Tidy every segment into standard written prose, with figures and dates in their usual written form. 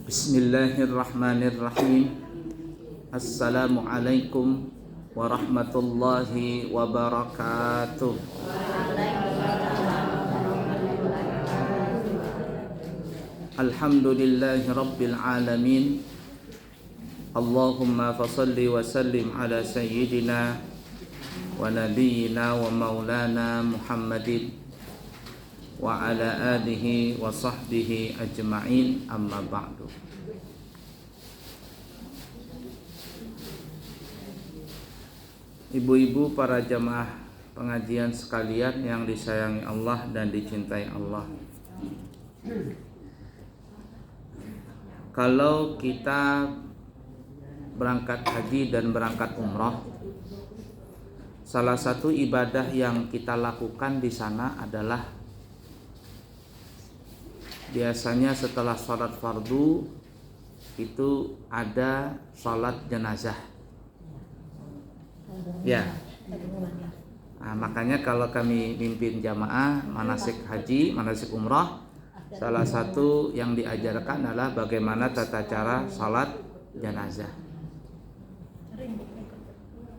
Bismillahirrahmanirrahim. Assalamualaikum warahmatullahi wabarakatuh. Alhamdulillahi rabbil alamin. Allahumma fasalli wa sallim ala sayyidina wa nabiyyina wa maulana Muhammadin wa ala alihi wa sahbihi ajma'in, amma ba'du. Ibu-ibu, para jamaah pengajian sekalian yang disayangi Allah dan dicintai Allah, kalau kita berangkat haji dan berangkat umrah, salah satu ibadah yang kita lakukan di sana adalah biasanya setelah sholat fardu itu ada sholat jenazah. Ya. Nah, makanya kalau kami mimpin jamaah manasik haji, manasik umrah, salah satu yang diajarkan adalah bagaimana tata cara sholat jenazah.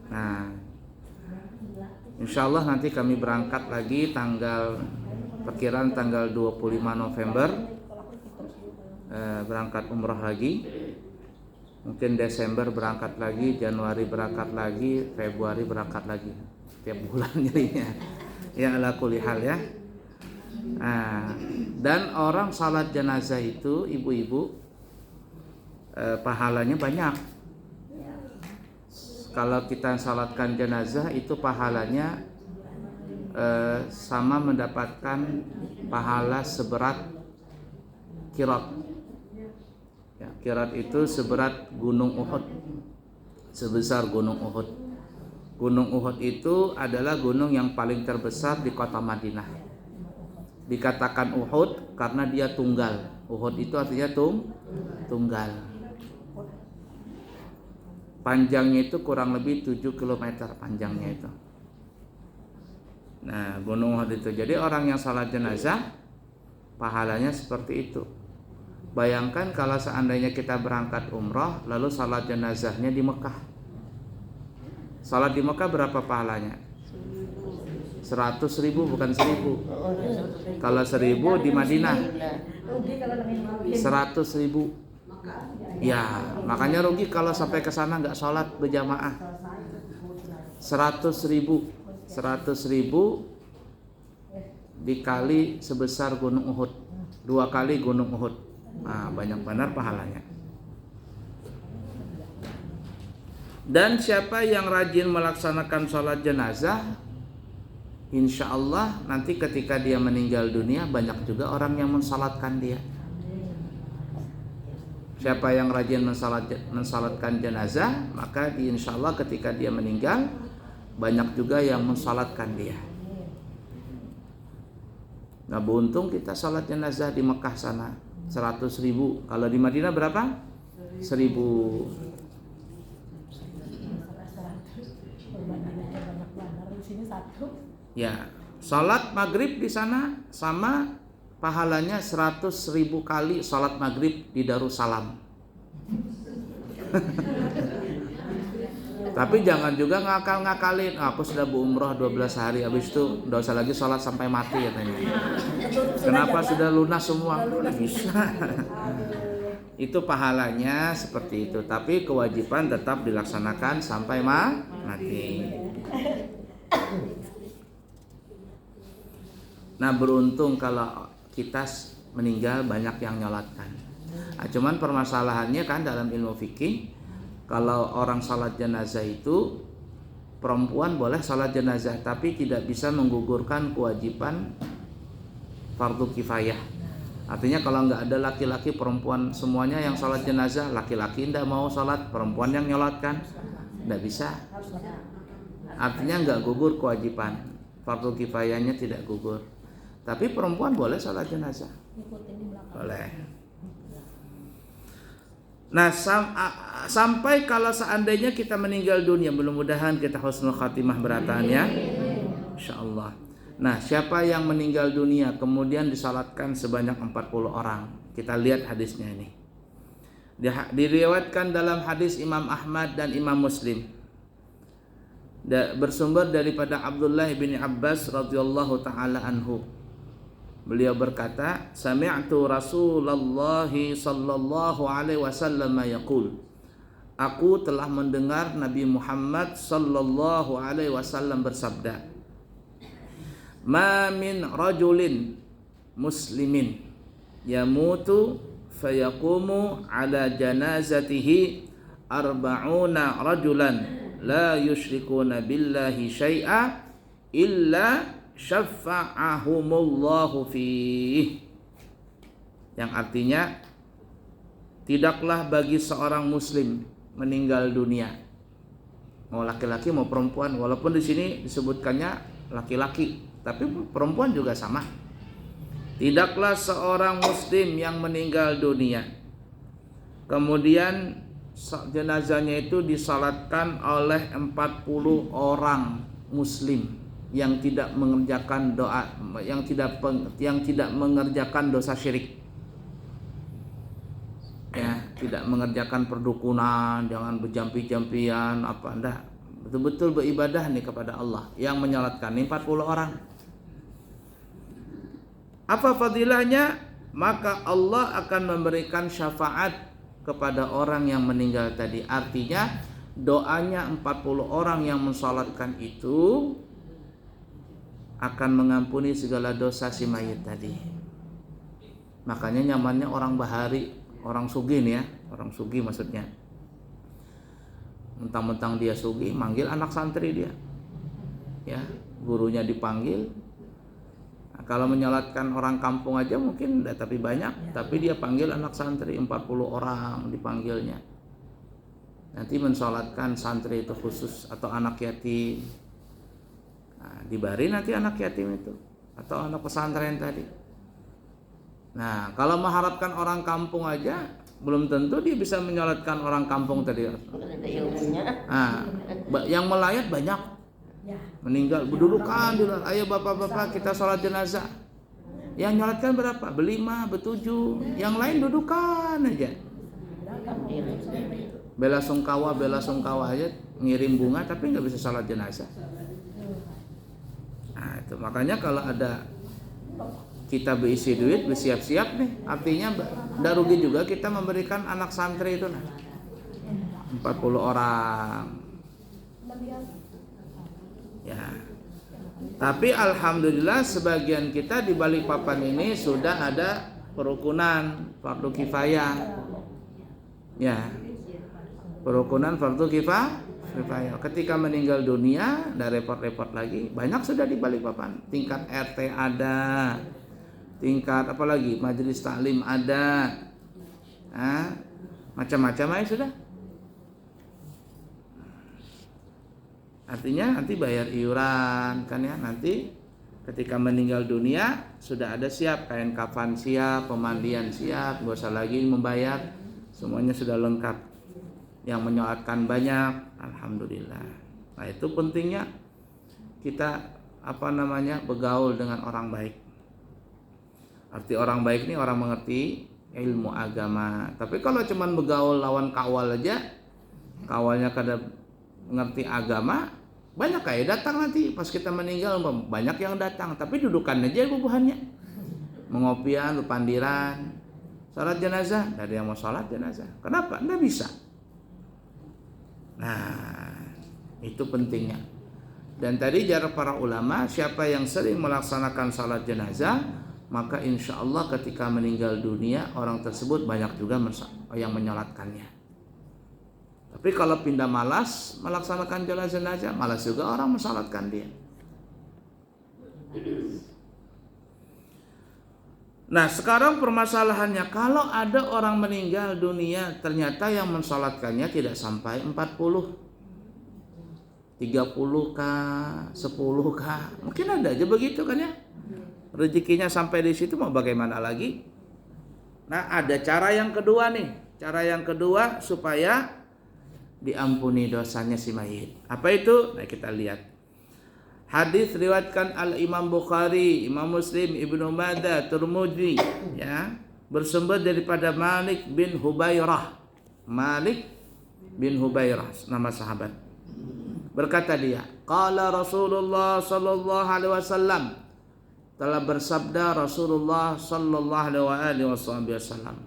Nah, insya Allah nanti kami berangkat lagi perkiraan tanggal 25 November berangkat umrah lagi. Mungkin Desember berangkat lagi, Januari berangkat lagi, Februari berangkat lagi. Tiap bulan jadinya. Ya ala kulli hal ya. Nah, dan orang salat jenazah itu, ibu-ibu, pahalanya banyak. Kalau kita salatkan jenazah itu pahalanya sama mendapatkan pahala seberat qirat. Ya, qirat itu seberat gunung Uhud, sebesar gunung Uhud. Gunung Uhud itu adalah gunung yang paling terbesar di kota Madinah. Dikatakan Uhud karena dia tunggal. Uhud itu artinya tunggal. Panjangnya itu kurang lebih 7 km panjangnya itu. Nah, gunung Uhud itu. Jadi orang yang salat jenazah pahalanya seperti itu. Bayangkan kalau seandainya kita berangkat umrah lalu salat jenazahnya di Mekah. Salat di Mekah berapa pahalanya? 100.000 bukan 1.000. Kalau 1.000 di Madinah 100.000. Ya, makanya rugi kalau sampai ke sana nggak sholat berjamaah. 100.000 dikali sebesar gunung Uhud, 2 kali gunung Uhud. Nah, banyak benar pahalanya. Dan siapa yang rajin melaksanakan sholat jenazah, insya Allah nanti ketika dia meninggal dunia banyak juga orang yang mensalatkan dia. Siapa yang rajin mensalatkan jenazah, maka insya Allah ketika dia meninggal banyak juga yang mensalatkan dia. Nah, beruntung kita salat jenazah di Mekah sana 100.000. Kalau di Madinah berapa? 1.000. Ya, salat maghrib di sana sama pahalanya 100.000 kali salat maghrib di Darussalam. Tapi jangan juga ngakal-ngakalin. Aku sudah berumrah 12 hari, habis itu enggak usah lagi sholat sampai mati katanya. Kenapa sudah lunas semua? Udah bisa. Itu pahalanya seperti itu. Tapi kewajiban tetap dilaksanakan sampai mati. Nah, beruntung kalau kita meninggal banyak yang nyolatkan. Nah, cuman permasalahannya kan dalam ilmu fikih, kalau orang salat jenazah itu perempuan boleh salat jenazah tapi tidak bisa menggugurkan kewajiban fardu kifayah. Artinya kalau nggak ada laki-laki, perempuan semuanya yang salat jenazah, laki-laki tidak mau salat, perempuan yang nyolatkan, tidak bisa. Artinya nggak gugur kewajiban fardu kifayahnya, tidak gugur. Tapi perempuan boleh salat jenazah, boleh. Nah, sampai kalau seandainya kita meninggal dunia, mudah-mudahan kita husnul khatimah beratannya, insyaallah. Nah, siapa yang meninggal dunia kemudian disalatkan sebanyak 40 orang? Kita lihat hadisnya ini. Diriwayatkan dalam hadis Imam Ahmad dan Imam Muslim, bersumber daripada Abdullah bin Abbas radhiyallahu taala anhu. Beliau berkata, sami'tu Rasulullah sallallahu alaihi wasallam yaqul, aku telah mendengar Nabi Muhammad sallallahu alaihi wasallam bersabda, ma min rajulin muslimin yamutu fayaqumu ala janazatihi arba'una rajulan la yusyrikuna billahi syai'a illa syafa'ahumullahu fih. Yang artinya, tidaklah bagi seorang muslim meninggal dunia, mau laki-laki mau perempuan, walaupun di sini disebutkannya laki-laki, tapi perempuan juga sama. Tidaklah seorang muslim yang meninggal dunia, kemudian jenazahnya itu disalatkan oleh 40 orang muslim yang tidak mengerjakan doa, yang tidak mengerjakan dosa syirik. Ya, tidak mengerjakan perdukunan, jangan berjampi-jampian apa, enggak. Betul-betul beribadah nih kepada Allah. Yang menyalatkan nih 40 orang. Apa fadilahnya? Maka Allah akan memberikan syafaat kepada orang yang meninggal tadi. Artinya doanya 40 orang yang mensalatkan itu akan mengampuni segala dosa si mayit tadi. Makanya nyamannya orang bahari, orang sugih nih ya, orang sugih maksudnya. Mentang-mentang dia sugih, manggil anak santri dia. Ya, gurunya dipanggil. Nah, kalau menyolatkan orang kampung aja mungkin enggak, tapi banyak, tapi dia panggil anak santri 40 orang dipanggilnya. Nanti mensolatkan santri itu khusus atau anak yatim. Nah, dibari nanti anak yatim itu atau anak pesantren tadi. Nah, kalau mengharapkan orang kampung aja belum tentu dia bisa menyolatkan orang kampung tadi. Nah, yang melayat banyak. Meninggal berdudukan dulu. Ayo bapak-bapak kita sholat jenazah. Yang nyolatkan berapa? Berlima, bertujuh. Yang lain dudukan aja. Bela sungkawa aja ngirim bunga tapi nggak bisa sholat jenazah. Nah, itu makanya kalau ada kita berisi duit, bersiap-siap nih, artinya nggak rugi juga kita memberikan anak santri itu nah 40 orang. Ya. Tapi alhamdulillah sebagian kita di Balikpapan ini sudah ada perukunan fardu kifayah. Ya. Perukunan fardu kifayah. Ketika meninggal dunia, nggak repot-repot lagi. Banyak sudah di Balikpapan. Tingkat RT ada, tingkat apalagi majelis taklim ada, macam-macam aja sudah. Artinya nanti bayar iuran kan ya, nanti ketika meninggal dunia sudah ada siap, kain kafan siap, pemandian siap, gak usah lagi membayar, semuanya sudah lengkap. Yang menyolatkan banyak, alhamdulillah. Nah, itu pentingnya kita bergaul dengan orang baik. Arti orang baik ini orang mengerti ilmu agama. Tapi kalau cuman bergaul lawan kawal aja, kawalnya kada mengerti agama, banyak kayak datang nanti pas kita meninggal, banyak yang datang, tapi dudukan aja bubuhannya. Mengopian, lupandiran, salat jenazah, dari yang mau salat jenazah. Kenapa? Nggak bisa. Nah, itu pentingnya. Dan tadi jarak para ulama, siapa yang sering melaksanakan salat jenazah, maka insya Allah ketika meninggal dunia orang tersebut banyak juga yang menyolatkannya. Tapi kalau pindah malas melaksanakan jenazah, malas juga orang mensalatkan dia. Nah, sekarang permasalahannya, kalau ada orang meninggal dunia ternyata yang mensalatkannya tidak sampai 40, 30kah, 10kah, mungkin ada aja begitu kan ya. Rezekinya sampai di situ mau bagaimana lagi? Nah, ada cara yang kedua nih. Cara yang kedua supaya diampuni dosanya si mayit. Apa itu? Nah, kita lihat. Hadis riwayatkan Al-Imam Bukhari, Imam Muslim, Ibnu Majah, Tirmidzi, ya, bersumber daripada Malik bin Hubairah Malik bin Hubairah, nama sahabat. Berkata dia, qala Rasulullah sallallahu alaihi wasallam, telah bersabda Rasulullah sallallahu alaihi wasallam.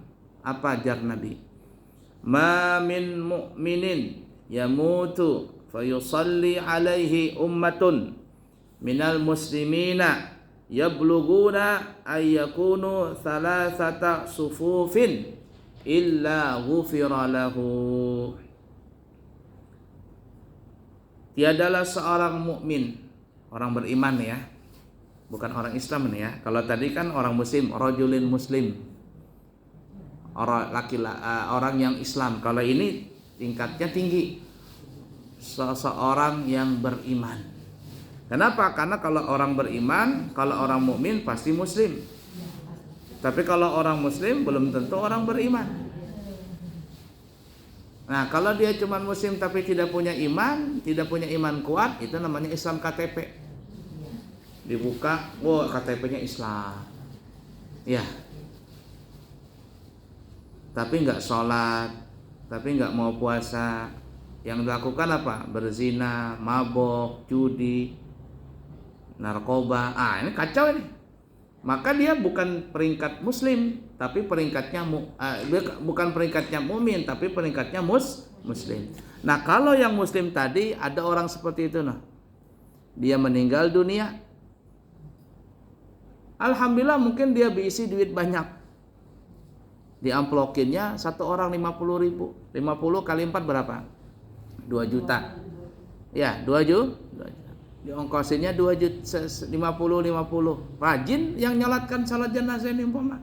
Apa ajar Nabi? Ma min mu'minin yamutu fayusalli alaihi ummatun minal muslimina yabluguna ay yakunu thalathata sufufin illa ghufira lahu. Tiadalah seorang mukmin, orang beriman ya, bukan orang Islam nih ya. Kalau tadi kan orang muslim, rajulin muslim, orang yang Islam. Kalau ini tingkatnya tinggi, seseorang yang beriman. Kenapa? Karena kalau orang beriman, kalau orang mukmin pasti muslim. Tapi kalau orang muslim belum tentu orang beriman. Nah, kalau dia cuma muslim tapi tidak punya iman kuat, itu namanya Islam KTP. Dibuka, oh KTP-nya Islam. Ya. Tapi enggak sholat, tapi enggak mau puasa. Yang dilakukan apa? Berzina, mabok, judi, narkoba. Ini kacau ini. Maka dia bukan peringkat muslim, tapi peringkatnya bukan peringkatnya mukmin, tapi peringkatnya muslim. Nah, kalau yang muslim tadi ada orang seperti itu, nah. Dia meninggal dunia. Alhamdulillah mungkin dia berisi duit banyak. Diamplokinnya satu orang 50.000. 50 kali 4 berapa? 2 juta. Ya, 2 juta. Diongkosinnya 2 juta 50. Rajin yang nyolatkan salat jenazah ini umpama.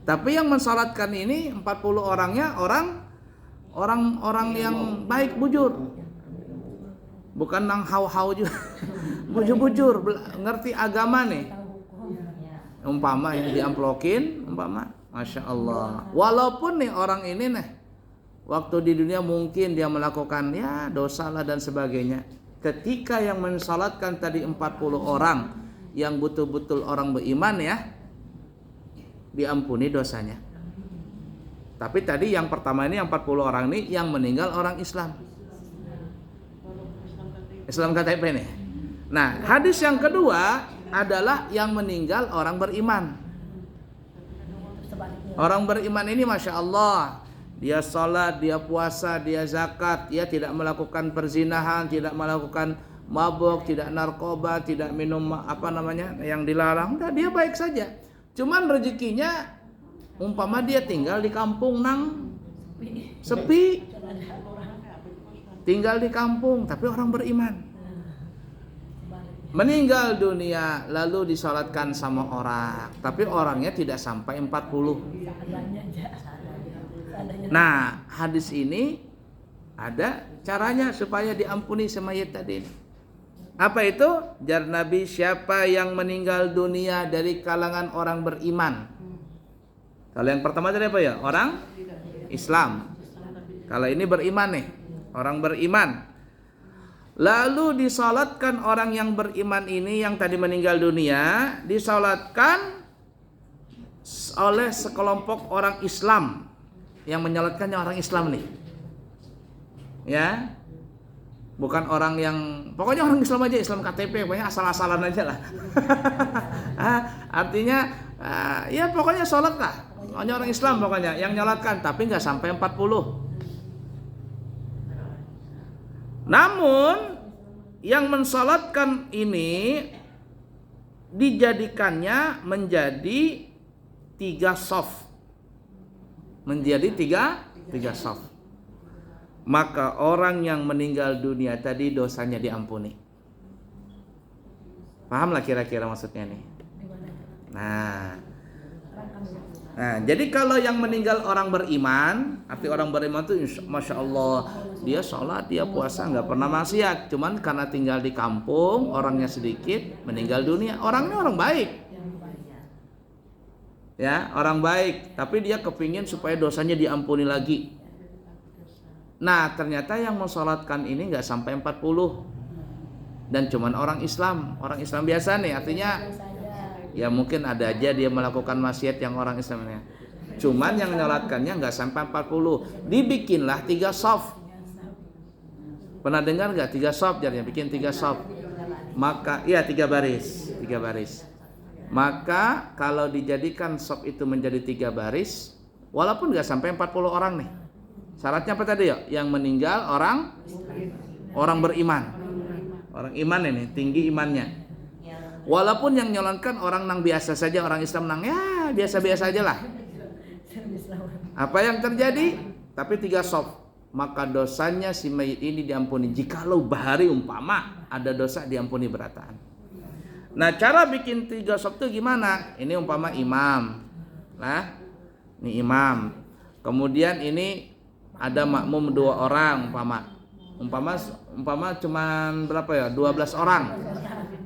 Tapi yang mensalatkan ini 40 orangnya orang yang baik, bujur. Bukan nang hau-hau juga. Bujur-bujur, ngerti agama nih. Umpama yang diamplokin, umpama, Masya Allah. Walaupun nih orang ini nih waktu di dunia mungkin dia melakukan ya dosa lah dan sebagainya. Ketika yang mensalatkan tadi 40 orang yang betul-betul orang beriman ya, diampuni dosanya. Tapi tadi yang pertama ini yang 40 orang ini yang meninggal orang Islam. Islam KTP nih. Nah, hadis yang kedua adalah yang meninggal orang beriman. Orang beriman ini Masya Allah, dia salat, dia puasa, dia zakat, dia tidak melakukan perzinahan, tidak melakukan mabuk, tidak narkoba, tidak minum yang dilarang. Nah, dia baik saja. Cuman rezekinya umpama dia tinggal di kampung nang sepi. Tinggal di kampung tapi orang beriman. Meninggal dunia lalu disalatkan sama orang, tapi orangnya tidak sampai 40. Nah, hadis ini ada caranya supaya diampuni semayit tadi. Apa itu? Jar Nabi, siapa yang meninggal dunia dari kalangan orang beriman. Kalau yang pertama tadi apa ya? Orang Islam. Kalau ini beriman nih, orang beriman. Lalu disalatkan orang yang beriman ini yang tadi meninggal dunia, disalatkan oleh sekelompok orang Islam. Yang menyalatkannya orang Islam nih. Ya. Bukan orang yang, pokoknya orang Islam aja, Islam KTP, pokoknya asal-asalan aja lah. Artinya ya pokoknya sholat lah. Pokoknya orang Islam pokoknya yang nyalatkan, tapi nggak sampai 40. Namun yang mensalatkan ini dijadikannya menjadi 3 shaf. Menjadi tiga shaf. Maka orang yang meninggal dunia tadi dosanya diampuni. Pahamlah kira-kira maksudnya nih. Nah, jadi kalau yang meninggal orang beriman, arti orang beriman itu Masya Allah, dia sholat, dia puasa, nggak pernah maksiat. Cuman karena tinggal di kampung, orangnya sedikit, meninggal dunia. Orangnya orang baik. Ya, orang baik. Tapi dia kepingin supaya dosanya diampuni lagi. Nah, ternyata yang mensolatkan ini nggak sampai 40. Dan cuman orang Islam biasa nih, artinya ya mungkin ada aja dia melakukan maksiat yang orang Islamnya. Cuman yang nyolatkannya nggak sampai 40. Dibikinlah 3 shaf. Pernah dengar nggak 3 shaf? Jadinya bikin 3 shaf. Maka iya 3 baris, 3 baris. Maka kalau dijadikan shaf itu menjadi 3 baris, walaupun nggak sampai 40 orang nih. Syaratnya apa tadi ya? Yang meninggal orang beriman. Orang iman ini, tinggi imannya. Walaupun yang nyolatkan orang nang biasa saja, orang Islam nang ya biasa-biasa aja lah. Apa yang terjadi? Tapi 3 shaf, maka dosanya si mayit ini diampuni. Jikalau bahari umpama ada dosa diampuni berataan. Nah, cara bikin 3 shaf itu gimana? Ini umpama imam. Nah, ini imam. Kemudian ini ada makmum 2 orang umpama cuman berapa ya? 12 orang.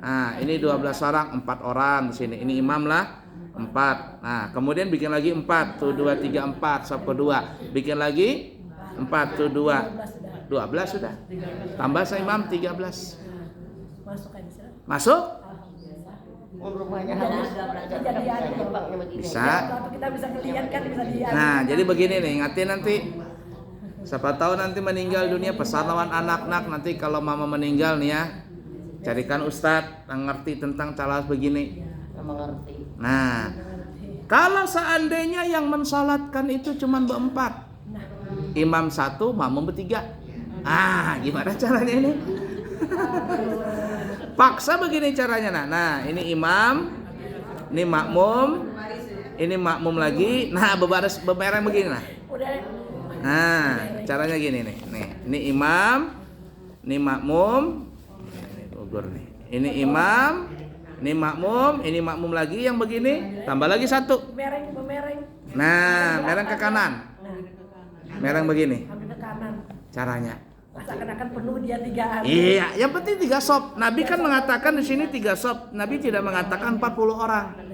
Nah, ini 12 orang, 4 orang di sini. Ini imam lah 4. Nah, kemudian bikin lagi 4, tuh 2 3 4, shaf kedua. Bikin lagi 4 tuh 2. 12 sudah. Tambah saya imam 13. Masuk? Bisa. Nah, jadi begini nih, ingatin nanti. Siapa tahu nanti meninggal dunia pesan lawan anak-anak, nanti kalau mama meninggal nih ya, carikan ustadz yang ngerti tentang cara begini. Nah, kalau seandainya yang mensalatkan itu cuma berempat, imam 1, makmum bertiga, gimana caranya ini? Paksa begini caranya. Nah, ini imam, ini makmum, ini makmum lagi. Nah, bebereng begini nah. Nah, caranya gini nih. Nih, ini imam, ini makmum. Ini imam, ini makmum lagi yang begini, tambah lagi 1. Nah, mereng ke kanan. Mereng begini. Caranya. Seakan-akan penuh dia 3 Iya, yang penting 3 shaf. Nabi kan mengatakan di sini 3 shaf. Nabi tidak mengatakan 40 orang.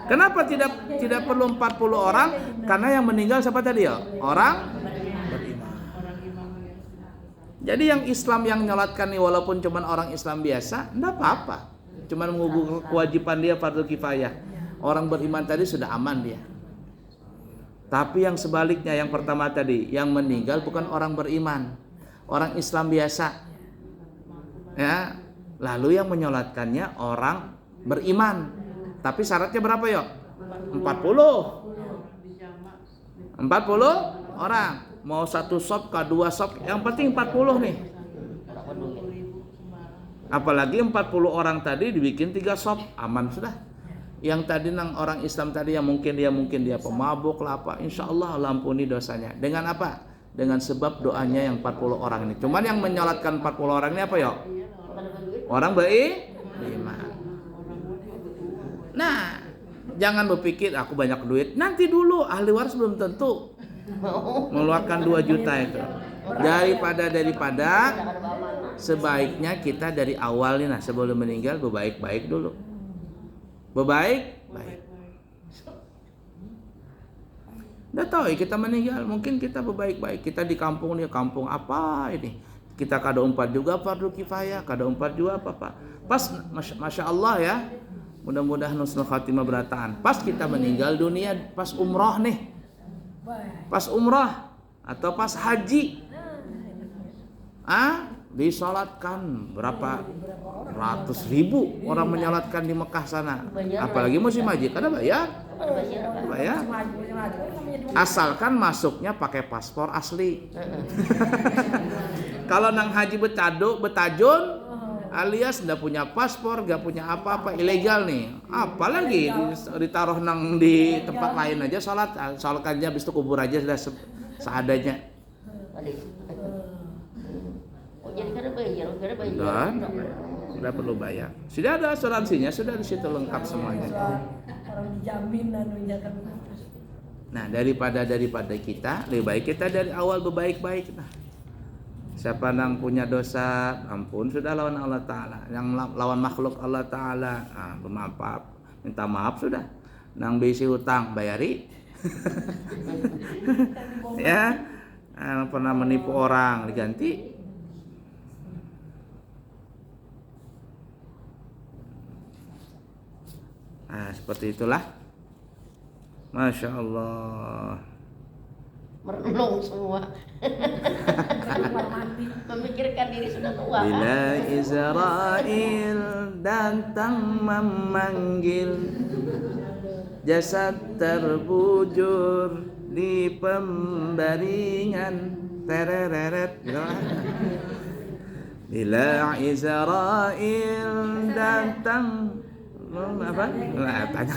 Kenapa tidak perlu 40 orang? Karena yang meninggal siapa tadi ya? Orang beriman. Jadi yang Islam yang nyolatkan nih walaupun cuma orang Islam biasa, enggak apa-apa. Cuma menghubung kewajiban dia fardu kifayah. Orang beriman tadi sudah aman dia. Tapi yang sebaliknya yang pertama tadi, yang meninggal bukan orang beriman, orang Islam biasa. Ya, lalu yang menyolatkannya orang beriman. Tapi syaratnya berapa ya? 40 orang. Mau 1 shaf ke 2 shaf, yang penting 40 nih. Apalagi 40 orang tadi dibikin 3 shaf, aman sudah. Yang tadi nang orang Islam tadi yang mungkin dia pemabuk lah apa, insya Allah ampuni dosanya. Dengan apa? Dengan sebab doanya yang 40 orang ini. Cuman yang menyolatkan 40 orang ini apa ya? Orang beriman. Nah, jangan berpikir aku banyak duit. Nanti dulu ahli waris belum tentu mengeluarkan 2 juta itu. Daripada sebaiknya kita dari awal nih, nah sebelum meninggal berbaik-baik dulu. Baik. Udah tahu ya kita meninggal, mungkin kita berbaik-baik. Kita di kampung nih, kampung apa ini? Kita kada umpat juga fardu kifayah, kada umpat juga apa-apa. Pas Masya Allah ya. Mudah-mudahan husnul khatimah berataan. Pas kita meninggal dunia, pas umrah nih. Pas umrah atau pas haji. Disolatkan berapa ratus ribu orang menyolatkan di Mekah sana. Apalagi musim haji, kada bayar. Asalkan masuknya pakai paspor asli. Kalau nang haji betajun alias nggak punya paspor, nggak punya apa-apa, ilegal nih. Apalagi ditaruh nang di tempat lain aja sholatkannya habis itu kubur aja sudah seadanya. Jadi kada bayar. Sudah perlu bayar. Sudah ada asuransinya, sudah di situ lengkap semuanya. Orang dijamin kan. Nah, daripada kita, lebih baik kita dari awal berbaik-baik. Nah, siapa yang punya dosa, ampun sudah lawan Allah Ta'ala. Yang lawan makhluk Allah Ta'ala, bermaaf, minta maaf sudah. Nang bisi hutang, bayari. Ya, pernah menipu orang, diganti. Nah, seperti itulah. Masya Allah. Merenung semua. Memikirkan diri sudah tua. Bila Israel datang memanggil, jasad terbujur di pembaringan. Tereret. Bila Israel datang apa? Tanya.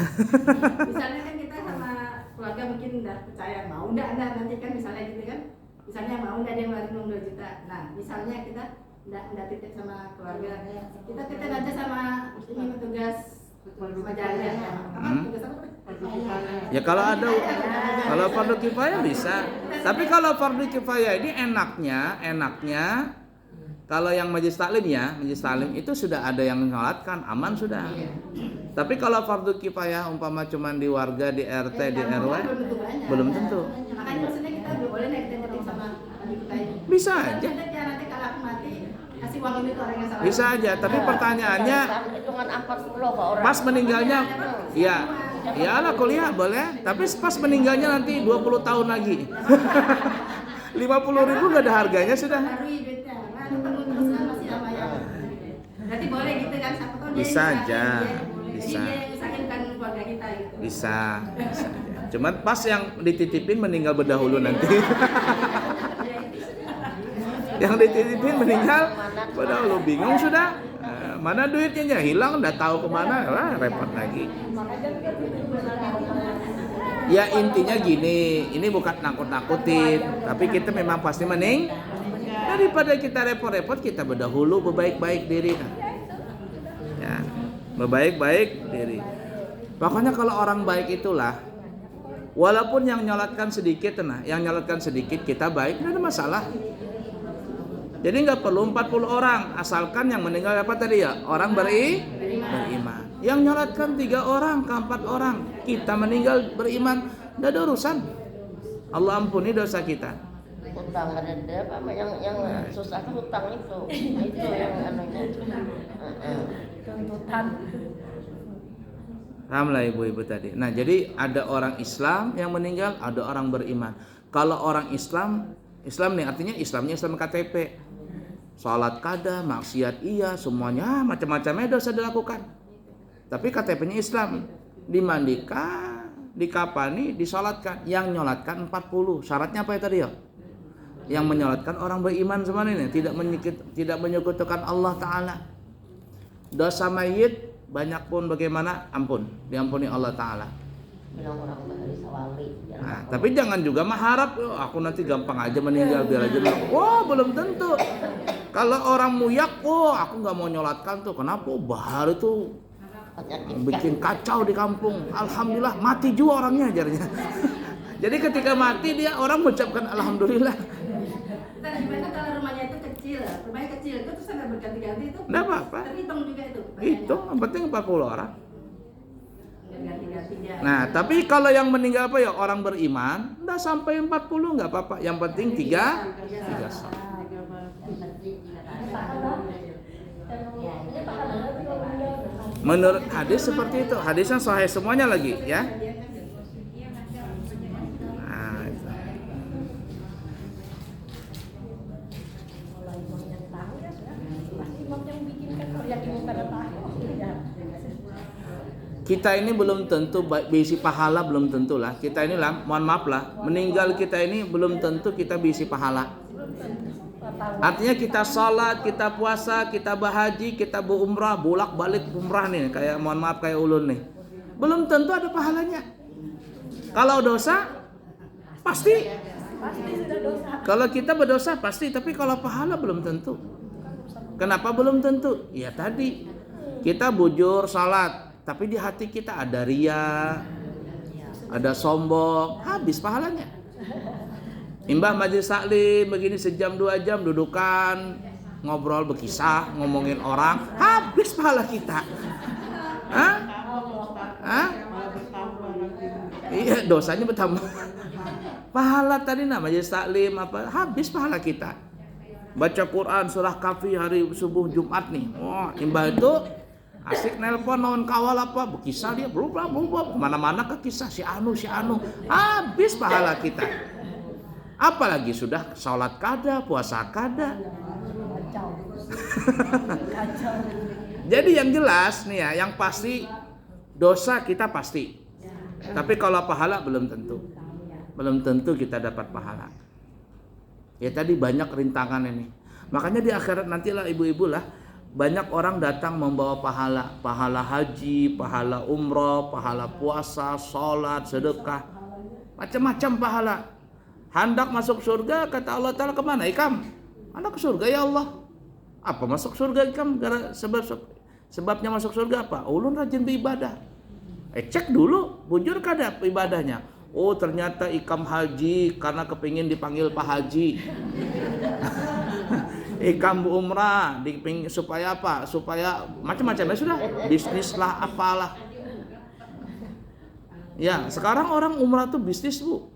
Misalnya kan kita sama keluarga mungkin udah percaya mau enggak nanti kan misalnya gitu kan, misalnya mau enggak dia ngeluarin uang 2 juta. Nah misalnya kita enggak titip sama keluarga, kita titip aja sama ini petugas jalan petugas apa? Ya kalau ada, kalau fardu kifayah bisa. Tapi kalau fardu kifayah ini enaknya kalau yang majelis taklim itu sudah ada yang menyolatkan, aman sudah. Tapi kalau fardu kifayah umpama cuma di warga, di RT, di RW, belum tentu. Makanya maksudnya kita belum boleh nih kita titip sama adik kita ini. Bisa aja. Nanti kalau aku mati kasih uang ini ke orang yang salah. Bisa aja, tapi pertanyaannya Hitungan 40 ke orang. pas meninggalnya, ya lah kuliah boleh. Tapi pas meninggalnya nanti 20 tahun lagi. 50.000 nggak ada harganya sudah. Baru duitnya, nah ketemu terus masih apa ya? Berarti boleh gitu kan? Siapa tahu dia Bisa yang aja, usahain, bisa. Jadi dia yang usahain kan keluarga kita gitu. Bisa aja. Cuman pas yang dititipin meninggal berdahulu nanti. Yang dititipin meninggal berdahulu, bingung sudah. Mana duitnya hilang, udah tahu kemana, wah repot lagi. Ya intinya gini, ini bukan nakut-nakutin, tapi kita memang pasti mending daripada kita repot-repot, kita berdahulu berbaik-baik diri. Ya, berbaik-baik diri. Pokoknya kalau orang baik itulah, walaupun yang nyolatkan sedikit, kita baik, tidak ada masalah. Jadi nggak perlu 40 orang, asalkan yang meninggal apa tadi ya? Orang beriman. Yang nyolatkan 3 orang ke 4 orang, kita meninggal beriman, nggak ada urusan. Allah ampuni dosa kita. Hutang ada apa yang susah tuh hutang itu yang anunya. Tuntutan. Alhamdulillah ibu-ibu tadi. Nah jadi ada orang Islam yang meninggal, ada orang beriman. Kalau orang Islam nih artinya Islamnya Islam KTP. Salat kada, maksiat iya, semuanya macam-macamnya dosa dilakukan. Tapi KTP-nya Islam, dimandikan, dikapani, disalatkan. Yang nyolatkan 40. Syaratnya apa ya tadi ya? Yang menyolatkan orang beriman semua ini, tidak menyekutukan Allah Ta'ala. Dosa mayit banyak pun bagaimana, ampun, diampuni Allah Ta'ala. Bilang orang bahari sawali. Nah, tapi jangan juga mengharap, aku nanti gampang aja meninggal biar aja. Wah, belum tentu. Kalau orang muyak, aku nggak mau nyolatkan tuh. Kenapa? Bahar itu bikin kacau di kampung. Alhamdulillah mati juga orangnya ajarnya. Jadi ketika mati dia orang mengucapkan alhamdulillah. Kita gimana kalau rumahnya itu rumahnya kecil itu terus ada berganti-ganti itu. Nggak apa-apa. Terhitung juga itu. Itu yang penting 40 orang. Ganti-ganti dia. Nah, tapi kalau yang meninggal apa ya orang beriman, nggak sampai 40 nggak apa-apa. Yang penting 3 sah. Menurut hadis seperti itu, hadisnya sahih semuanya lagi ya. Nah, itu. Kita ini belum tentu bisi pahala, belum tentu lah. Kita ini lah, mohon maaf lah, meninggal kita ini belum tentu kita bisi pahala. Artinya kita sholat, kita puasa, kita berhaji, kita berumrah, bolak balik umrah nih, kayak mohon maaf kayak ulun nih, belum tentu ada pahalanya. Kalau dosa pasti. Kalau kita berdosa pasti, tapi kalau pahala belum tentu. Kenapa belum tentu? Ya tadi kita bujur sholat, tapi di hati kita ada ria, ada sombong, habis pahalanya. Imbah majelis taklim begini sejam 2 jam dudukan ngobrol berkisah ngomongin orang, habis pahala kita. Hah? Iya, dosanya bertambah. Pahala tadi majelis taklim apa, habis pahala kita. Baca Quran surah Kahfi hari subuh Jumat nih. Wah, imbah itu Asik nelpon naon kawal apa, berkisah dia berubah kemana-mana ke kisah si anu. Habis pahala kita. Apalagi sudah sholat kada, puasa kada. Kacau. Jadi yang jelas nih ya, yang pasti dosa kita pasti. Tapi kalau pahala belum tentu. Belum tentu kita dapat pahala. Ya tadi banyak rintangan ini. Makanya di akhirat nantilah ibu-ibu lah, banyak orang datang membawa pahala haji, pahala umroh, pahala puasa, sholat, sedekah, macam-macam pahala. Hendak masuk surga, kata Allah Ta'ala, kemana Ikam? Hendak ke surga ya Allah. Apa masuk surga Ikam? Sebabnya masuk surga apa? Ulun rajin beribadah. Cek dulu, bujur kada ibadahnya. Oh ternyata Ikam haji karena kepingin dipanggil Pak Haji. Ikam umrah supaya apa? Supaya macam-macam ya sudah, bisnis lah apalah. Ya sekarang orang umrah tuh bisnis bu.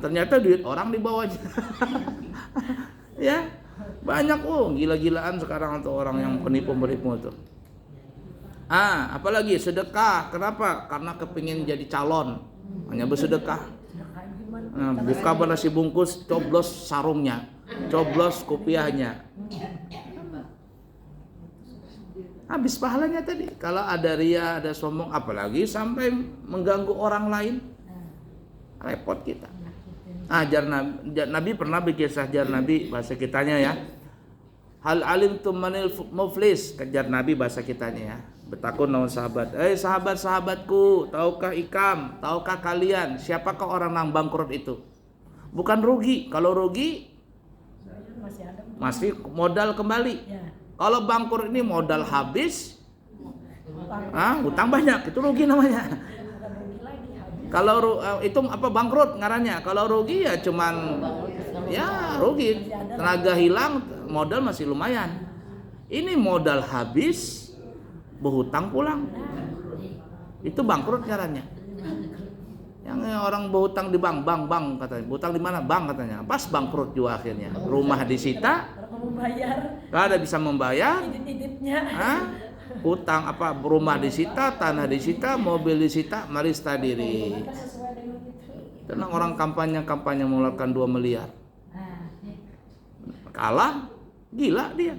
Ternyata duit orang dibawanya. Ya banyak gila-gilaan sekarang tuh orang yang penipu-penipu tuh. Apalagi sedekah. Kenapa? Karena kepingin jadi calon, hanya bersedekah. Buka nasi bungkus, coblos sarungnya, coblos kopiahnya, habis pahalanya tadi. Kalau ada ria, ada sombong, apalagi sampai mengganggu orang lain, repot kita. Nabi pernah berkisah jar Nabi, bahasa kitanya ya. Hal alimtum manil muflis, kejar Nabi bahasa kitanya ya. Betakun naon sahabat. Sahabat-sahabatku, tahukah Ikam, tahukah kalian siapakah orang yang bangkrut itu? Bukan rugi. Kalau rugi masih modal kembali. Kalau bangkrut ini modal habis, hutang banyak, itu rugi namanya. Kalau itu apa bangkrut ngarannya. Kalau rugi ya cuman ya rugi, tenaga hilang, modal masih lumayan. Ini modal habis, berhutang pulang, itu bangkrut caranya. Yang orang berhutang di bank katanya, berhutang di mana bank katanya, pas bangkrut juga akhirnya. Rumah disita, nggak ada bisa membayar, hutang apa, rumah disita, tanah disita, mobil disita, marista diri. Tenang orang kampanye mengeluarkan 2 miliar, kalah, gila dia.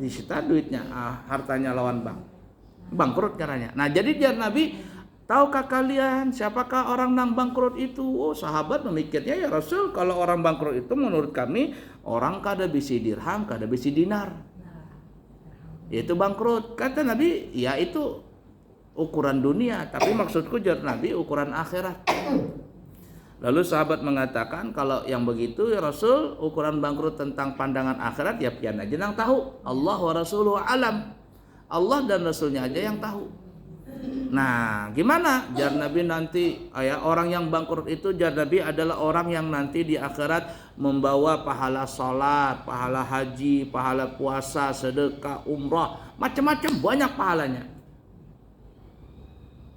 Disita duitnya, hartanya lawan bank, bangkrut caranya. Nah jadi jar Nabi, tahukah kalian siapakah orang yang bangkrut itu? Oh sahabat memikirnya, ya Rasul, kalau orang bangkrut itu menurut kami orang kada bisi dirham, kada bisi dinar, itu bangkrut. Kata Nabi, ya itu ukuran dunia, tapi maksudku jar Nabi ukuran akhirat. Lalu sahabat mengatakan, kalau yang begitu ya Rasul, ukuran bangkrut tentang pandangan akhirat ya pian aja yang tahu. Allah wa rasuluhu alam. Allah dan Rasulnya aja yang tahu. Nah gimana? Jar Nabi nanti orang yang bangkrut itu, jar Nabi adalah orang yang nanti di akhirat membawa pahala sholat, pahala haji, pahala puasa, sedekah, umrah, macam-macam banyak pahalanya.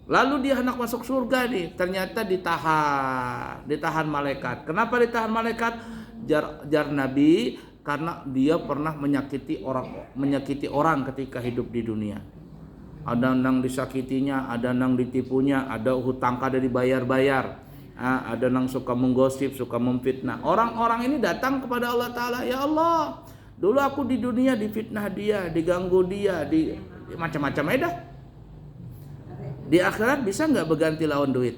Lalu dia hendak masuk surga nih, ternyata ditahan malaikat. Kenapa ditahan malaikat? Jar Nabi, karena dia pernah menyakiti orang ketika hidup di dunia. Ada yang disakitinya, ada yang ditipunya, ada hutang kada dibayar-bayar, ada yang suka menggosip, suka memfitnah. Orang-orang ini datang kepada Allah Ta'ala, ya Allah, dulu aku di dunia difitnah dia, diganggu dia, macam-macam dah. Di akhirat bisa nggak berganti lawan duit?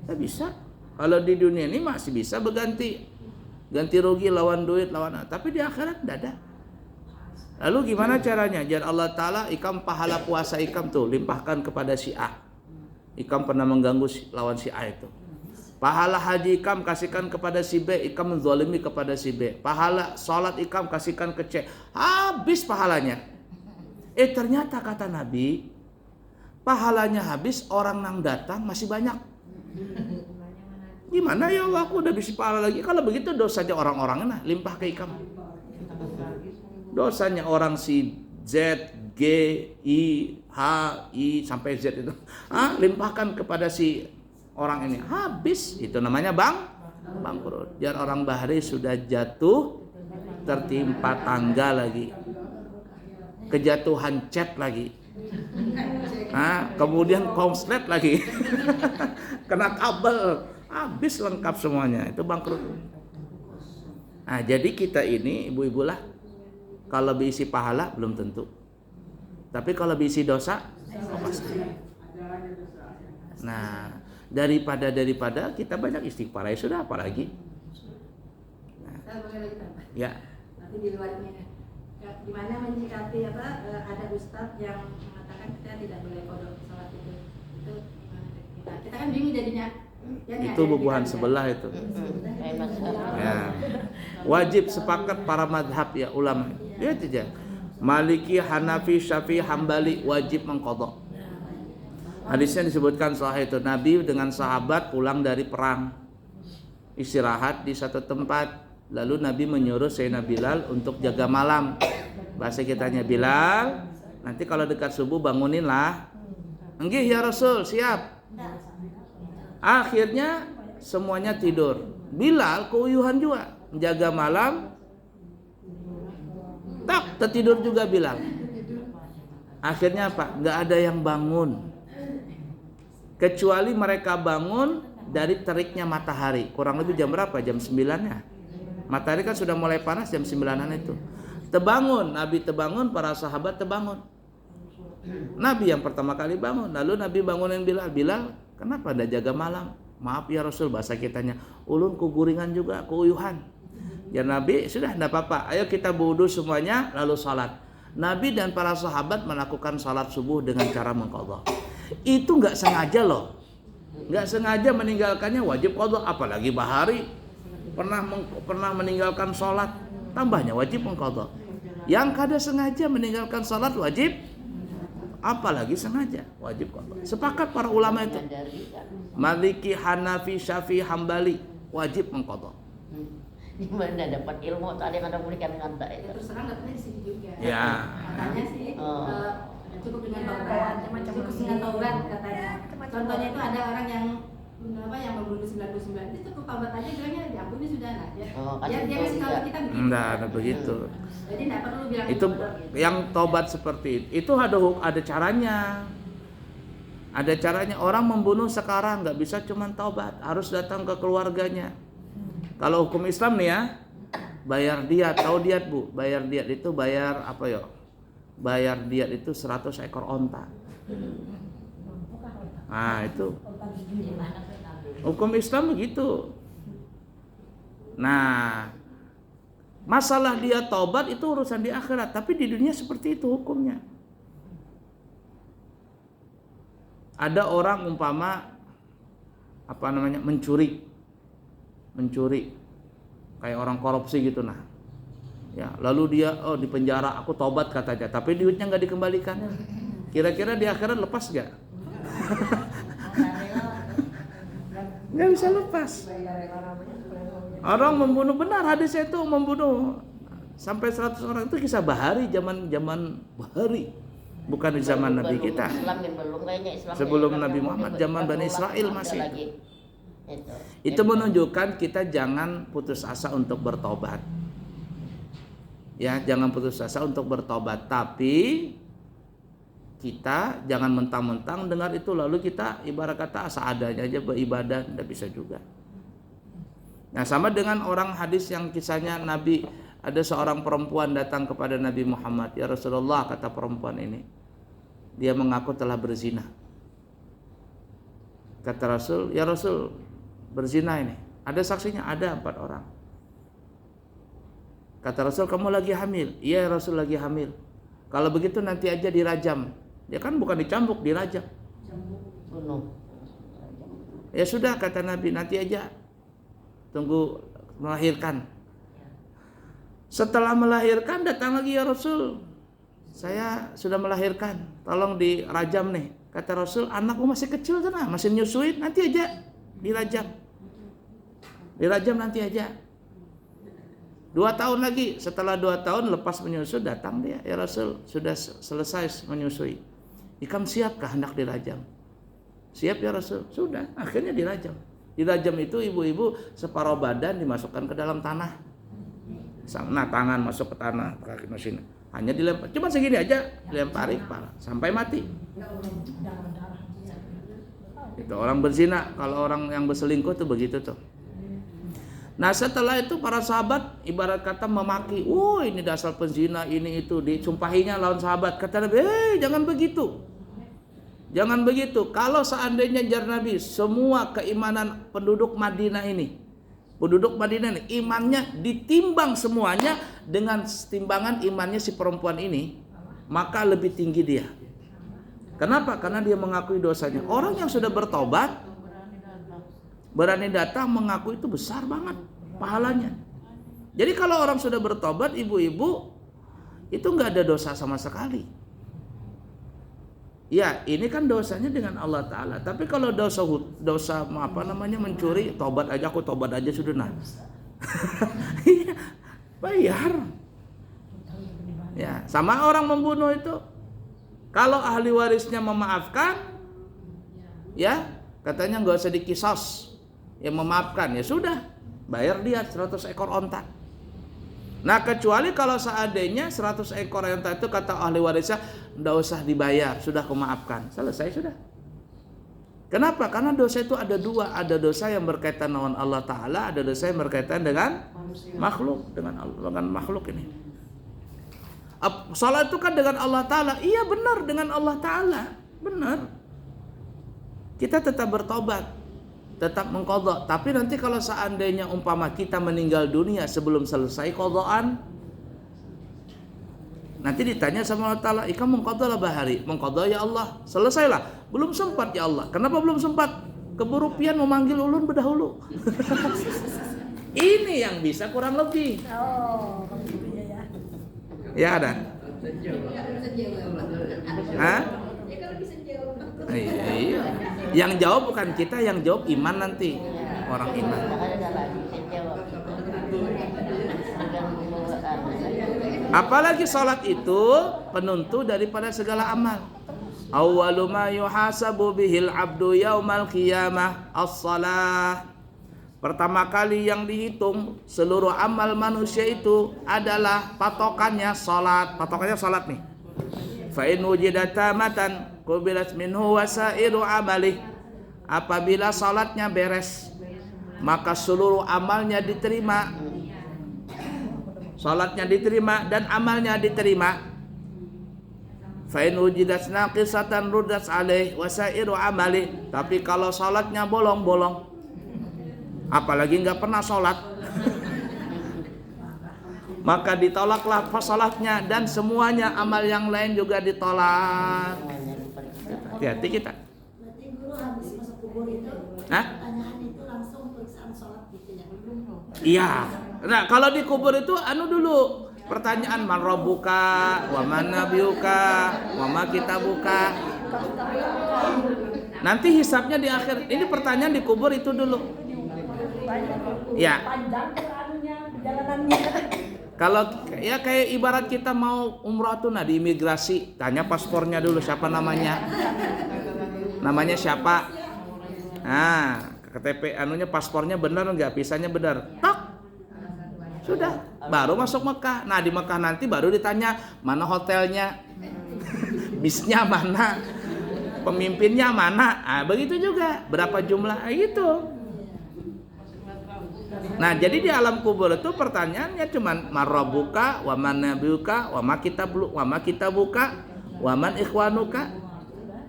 Ya bisa. Kalau di dunia ini masih bisa berganti, ganti rugi lawan duit, tapi di akhirat tidak ada. Lalu gimana caranya? Jar Allah Ta'ala, Ikam pahala puasa Ikam tuh limpahkan kepada si A. Ikam pernah mengganggu lawan si A itu. Pahala haji Ikam kasihkan kepada si B, Ikam menzalimi kepada si B. Pahala salat Ikam kasihkan ke C. Habis pahalanya. Ternyata kata Nabi, pahalanya habis, orang yang datang masih banyak. Gimana ya Allah, aku udah bisa pahala lagi. Kalau begitu dosanya orang-orangnya limpah ke Ikam. Dosanya orang si Z, G, I, H, I sampai Z itu, limpahkan kepada si orang ini. Habis, itu namanya bangkrut. Biar orang bahari sudah jatuh tertimpa tangga lagi. kejatuhan cat lagi. Kemudian konslet lagi. Kena kabel, habis lengkap semuanya, itu bangkrut. Nah, jadi kita ini ibu-ibu lah, kalau berisi pahala belum tentu. Tapi kalau berisi dosa, pasti. Nah, daripada kita banyak istighfar ya sudah, apalagi. Saya boleh lagi tambah. Ya. Nanti di luar ini ya, gimana menyikapi ada ustadz yang mengatakan kita tidak boleh kodok sholat itu gimana kita kan bingung jadinya. Ya, Itu bubuhan sebelah itu. Ya. Wajib sepakat para madhab ya ulama. Ya saja. Maliki, Hanafi, Syafi'i, Hambali wajib mengqadha. Hadisnya disebutkan sahih itu, Nabi dengan sahabat pulang dari perang, istirahat di satu tempat, lalu Nabi menyuruh Sayyidina Bilal untuk jaga malam. Bahasa kitanya, Bilal, nanti kalau dekat subuh banguninlah. Enggih ya Rasul, siap. Akhirnya semuanya tidur. Bilal keuyuhan juga, menjaga malam. Tak tertidur juga Bilal. Akhirnya apa? Nggak ada yang bangun. Kecuali mereka bangun dari teriknya matahari. Kurang lebih jam berapa? Jam 9-nya. Matahari kan sudah mulai panas jam 9-an itu. Terbangun, Nabi terbangun, para sahabat terbangun. Nabi yang pertama kali bangun. Lalu Nabi bangunin Bilal. Bilal, kenapa anda jaga malam? Maaf ya Rasul, bahasa kitanya. Ulun kuguringan juga, keuyuhan. Ya Nabi, sudah tidak apa-apa. Ayo kita wudu semuanya, lalu salat. Nabi dan para sahabat melakukan salat subuh dengan cara mengqadha. Itu nggak sengaja loh. Nggak sengaja meninggalkannya wajib qadha. Apalagi bahari pernah meninggalkan salat, tambahnya wajib mengqadha. Yang kada sengaja meninggalkan salat wajib, apalagi sengaja wajib qadha. Sepakat para ulama itu. Maliki, Hanafi, Syafi'i, Hambali wajib mengqadha. Gimana dapat ilmu tadi yang Anda berikan dengan itu? Terus terang katanya di sini juga. Ya. Katanya sih cukup dengan taubat, cukup dengan taubat katanya. Contohnya itu ada orang yang membunuh 99 itu cukup taubat aja bilangnya diampuni sudah nah. Dia masih tahu kita begitu. Enggak ada begitu. Jadi enggak perlu bilang Itu yang taubat seperti itu ada caranya. Ada caranya. Orang membunuh sekarang nggak bisa cuma taubat, harus datang ke keluarganya. Kalau hukum Islam nih ya, bayar diat, tahu diat Bu? Bayar diat itu bayar apa ya? Bayar diat itu 100 ekor onta. Nah itu hukum Islam begitu. Nah, masalah dia taubat itu urusan di akhirat, tapi di dunia seperti itu hukumnya. Ada orang umpama mencuri kayak orang korupsi gitu nah. Ya, lalu dia di penjara, aku tobat katanya, tapi duitnya nggak dikembalikan. Kira-kira di akhirat lepas nggak? Nggak bisa lepas. Orang membunuh, benar hadisnya itu membunuh sampai 100 orang, itu kisah Bahari, zaman Bahari, bukan di zaman Nabi kita. Sebelum Nabi Muhammad, zaman Bani Israel masih. Itu menunjukkan kita jangan putus asa untuk bertobat. Ya, jangan putus asa untuk bertobat, tapi kita jangan mentang-mentang dengar itu lalu kita ibarat kata asa adanya aja beribadah, tidak bisa juga. Nah, sama dengan orang hadis yang kisahnya Nabi, ada seorang perempuan datang kepada Nabi Muhammad, ya Rasulullah, kata perempuan ini, dia mengaku telah berzina. Kata Rasul, ya Rasul, berzina ini, ada saksinya? Ada 4 orang. Kata Rasul, kamu lagi hamil? Iya Rasul, lagi hamil. Kalau begitu nanti aja dirajam. Dia kan bukan dicambuk, dirajam. Ya sudah, kata Nabi, nanti aja tunggu melahirkan. Setelah melahirkan datang lagi, ya Rasul, saya sudah melahirkan, tolong dirajam nih. Kata Rasul, anakku masih kecil sana, masih nyusuin, nanti aja dirajam. Dirajam nanti aja. 2 tahun lagi, setelah 2 tahun lepas menyusu, datang dia, ya Rasul, sudah selesai menyusui. Ikam siapkah hendak dirajam? Siap ya Rasul. Sudah, akhirnya dirajam. Dirajam itu ibu-ibu separuh badan dimasukkan ke dalam tanah. Nah, tangan masuk ke tanah, kaki mesin. Hanya dilempar, cuma segini aja, lempari kepala sampai mati. Itu orang berzina, kalau orang yang berselingkuh tuh begitu tuh. Nah setelah itu para sahabat ibarat kata memaki, ini dasar penzina ini itu, disumpahinya lawan sahabat. Kata Nabi, jangan begitu. Jangan begitu. Kalau seandainya jar Nabi, semua keimanan penduduk Madinah ini, imannya ditimbang semuanya dengan timbangan imannya si perempuan ini, maka lebih tinggi dia. Kenapa? Karena dia mengakui dosanya. Orang yang sudah bertobat, berani datang mengaku, itu besar banget pahalanya. Jadi kalau orang sudah bertobat, ibu-ibu, itu nggak ada dosa sama sekali. Ya, ini kan dosanya dengan Allah Ta'ala. Tapi kalau dosa mencuri, tobat aja, aku tobat aja sudah, nah. Bayar. Ya, sama orang membunuh itu. Kalau ahli warisnya memaafkan, ya, katanya nggak usah dikisos. Ya memaafkan, ya sudah, bayar dia 100 ekor onta. Nah kecuali kalau seandainya 100 ekor onta itu kata ahli warisnya nggak usah dibayar, sudah kemaafkan, selesai sudah. Kenapa? Karena dosa itu ada dua, ada dosa yang berkaitan dengan Allah Ta'ala, ada dosa yang berkaitan dengan makhluk, dengan makhluk ini. Salat itu kan dengan Allah Ta'ala, iya benar dengan Allah Ta'ala, benar. Kita tetap bertobat, tetap mengqadha. Tapi nanti kalau seandainya umpama kita meninggal dunia sebelum selesai qadhaan, nanti ditanya sama Allah Ta'ala, "Ika mengqadha lah bahari?" "Mengqadha ya Allah." "Selesailah." "Belum sempat ya Allah." "Kenapa belum sempat?" "Keburu pian memanggil ulun berdahulu." Ini yang bisa kurang lebih. Oh, ya. Ya ada. Hah? Iya. Yang jawab bukan kita, yang jawab iman nanti. Orang iman. Apalagi salat itu penentu daripada segala amal. Awwalu ma yuhasabu bihil abdu yaumal qiyamah as-salah. Pertama kali yang dihitung seluruh amal manusia itu adalah patokannya salat. Patokannya salat nih. Fa in wujidat tamatan qubilat minhu wasairu amalih. Apabila salatnya beres, maka seluruh amalnya diterima. Salatnya diterima dan amalnya diterima. Fa in wujidat naqisatan ruddat alaih wasairu amalih. Tapi kalau salatnya bolong-bolong, apalagi nggak pernah sholat, maka ditolaklah salatnya dan semuanya amal yang lain juga ditolak. Hati-hati kita. Berarti guru habis masuk kubur itu, pertanyaan itu langsung periksaan sholat gitu ya? Iya. Nah kalau di kubur itu dulu pertanyaan, man rabbuka wa man nabiyuka wa ma kitabuka. Nanti hisabnya di akhir. Ini pertanyaan di kubur itu dulu. Ya. Kalau ya kayak ibarat kita mau umroh tuh, nah di imigrasi tanya paspornya dulu, siapa namanya, namanya siapa, nah KTP paspornya benar nggak, visanya benar, tok, sudah, baru masuk Mekah. Nah di Mekah nanti baru ditanya mana hotelnya, bisnya mana, pemimpinnya mana, begitu juga, berapa jumlah, gitu. Nah jadi di alam kubur itu pertanyaannya cuman marrabuka wa man nabiyuka wa ma kitabuka wa man ikhwanuka.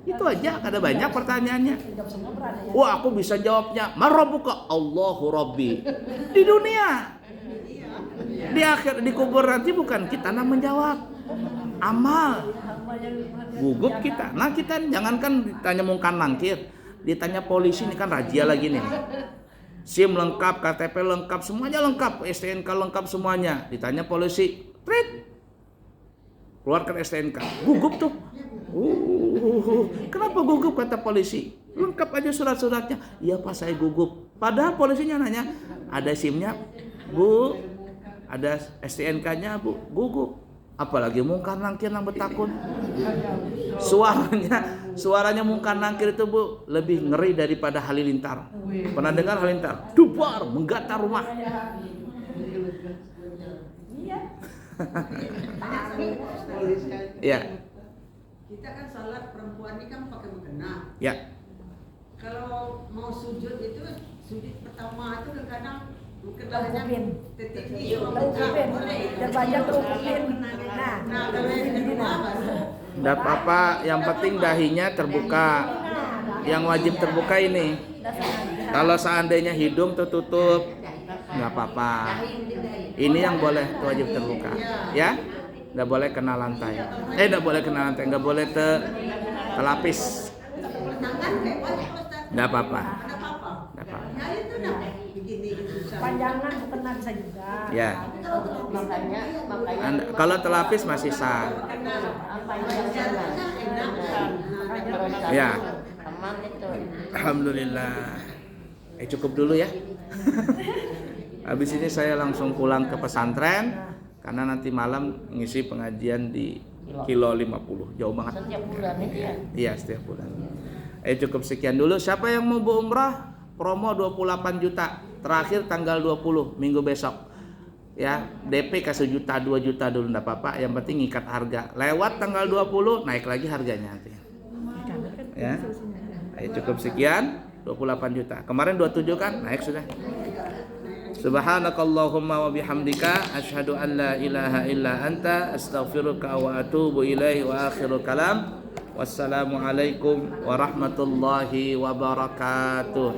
Itu aja, ada banyak pertanyaannya. Wah aku bisa jawabnya marrabuka, Allahu Rabbi. Di dunia. Di akhir di kubur nanti bukan kita yang menjawab, amal. Gugup kita. Nah kita jangankan ditanya mungkar nangkir, ditanya polisi, ini kan razia lagi nih. SIM lengkap, KTP lengkap, semuanya lengkap, STNK lengkap semuanya. Ditanya polisi, trit, keluarkan STNK, gugup tuh. Kenapa gugup kata polisi? Lengkap aja surat-suratnya. Iya Pak saya gugup. Padahal polisinya nanya, ada SIM-nya Bu, ada STNK-nya Bu, gugup. Apalagi mungkar nangkir nang betakun. Suaranya mungkar nangkir itu Bu lebih ngeri daripada halilintar. Pernah dengar halilintar? Dubar menggatar rumah. Ya, Kita kan salat perempuan ini kan pakai mukena. ya. Kalau mau sujud itu sujud pertama itu kadang-kadang Terupin. tertinggi Terupin. Dan banyak terupin. Nah, kalau yang kedua baru Nggak apa-apa, yang penting dahinya terbuka. Yang wajib terbuka ini. Kalau seandainya hidung tertutup, nggak apa-apa. Ini yang boleh wajib terbuka, ya. Nggak boleh kena lantai. Nggak boleh kena lantai, nggak boleh telapis. tangan kayak wajib Ustaz. Nggak apa-apa. Ada apa-apa. Nggak apa-apa. Ya itu dah begini susah. Panjangan bukan bisa juga. Ya. Makanya Kalau telapis masih sah. apa yang jalannya enak. Ya. Aman itu. Alhamdulillah. Cukup dulu ya. Habis ini saya langsung pulang ke pesantren karena nanti malam ngisi pengajian di Kilo 50. Jauh banget. Setiap bulan itu ya. Iya, setiap bulan. Cukup sekian dulu. Siapa yang mau umrah? Promo 28 juta. Terakhir tanggal 20 minggu besok. Ya, DP kasih juta 2 juta dulu enggak apa-apa, yang penting ikat harga. Lewat tanggal 20 naik lagi harganya nanti. Ya. Cukup sekian 28 juta. Kemarin 27 kan? Naik sudah. Subhanakallahumma wa bihamdika asyhadu an la ilaha illa anta astaghfiruka wa atubu ilaihi wa akhiru kalam. Wassalamualaikum warahmatullahi wabarakatuh.